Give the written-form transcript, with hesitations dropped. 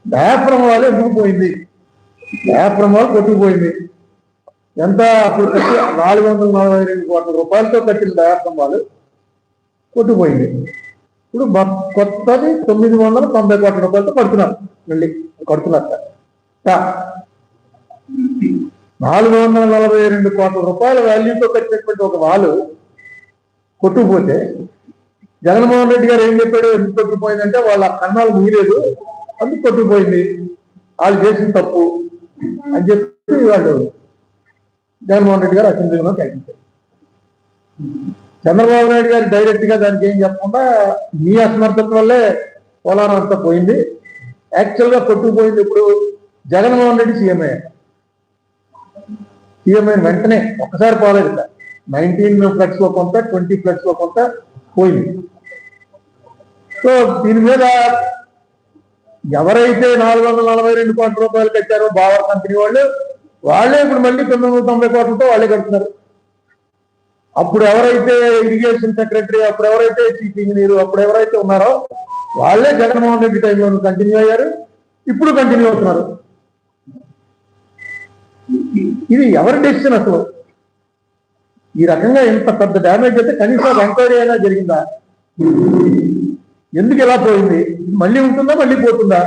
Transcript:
Diaphragm వాళ్ళు ఎందుకు పోయింది? డయాఫ్రమ్ వాళ్ళు కొట్టుకుపోయింది. ఎంత అప్పుడు కట్టి 442 కోట్ల రూపాయలతో కట్టిన డయాఫ్రమ్ వాళ్ళు కొట్టుకుపోయింది. ఇప్పుడు కొత్తది 990 కోట్ల రూపాయలతో కడుతున్నారు. మళ్ళీ కడుతున్నారు. 442 కోట్ల రూపాయల వాల్యూతో కట్టినటువంటి ఒక వాళ్ళు కొట్టుకుపోతే జగన్మోహన్ రెడ్డి గారు ఏం చెప్పాడు? ఎందుకు కొట్టుకుపోయిందంటే వాళ్ళ కన్నాలు మీరేదు, అందుకు కొట్టుకుపోయింది, వాళ్ళు చేసిన తప్పు అని చెప్పి వాళ్ళు జగన్మోహన్ రెడ్డి గారు అసెంబ్లీలో ప్రకటించారు. చంద్రబాబు నాయుడు గారు డైరెక్ట్ గా దానికి ఏం చెప్పకుండా మీ అసమర్థత వల్లే పోలవరం అంతా పోయింది, యాక్చువల్ గా కొట్టుకుపోయింది ఇప్పుడు జగన్మోహన్ రెడ్డి సీఎం అయ్యారు. సీఎం అయిన వెంటనే ఒక్కసారి పోలేదు. 19 ఫ్లడ్స్ లో కొంత, 20 ఫ్లడ్స్ లో కొంత పోయింది. సో దీని మీద ఎవరైతే 442 కోట్ల రూపాయలు కట్టారో బావర్ కంపెనీ వాళ్ళే ఇప్పుడు మళ్ళీ 990 కోట్లతో వాళ్ళే కడుతున్నారు. అప్పుడు ఎవరైతే ఇరిగేషన్ సెక్రటరీ, అప్పుడు ఎవరైతే చీఫ్ ఇంజనీర్, అప్పుడు ఎవరైతే ఉన్నారో వాళ్ళే జగన్మోహన్ రెడ్డి టైంలో కంటిన్యూ అయ్యారు, ఇప్పుడు కంటిన్యూ అవుతున్నారు. ఇది ఎవరి డెసిషన్? అసలు ఈ రకంగా ఇంత పెద్ద డ్యామేజ్ అయితే కనీసం ఎంక్వైరీ అయినా జరిగిందా? ఎందుకు ఇలా పోయింది? మళ్ళీ ఉంటుందా, మళ్ళీ పోతుందా?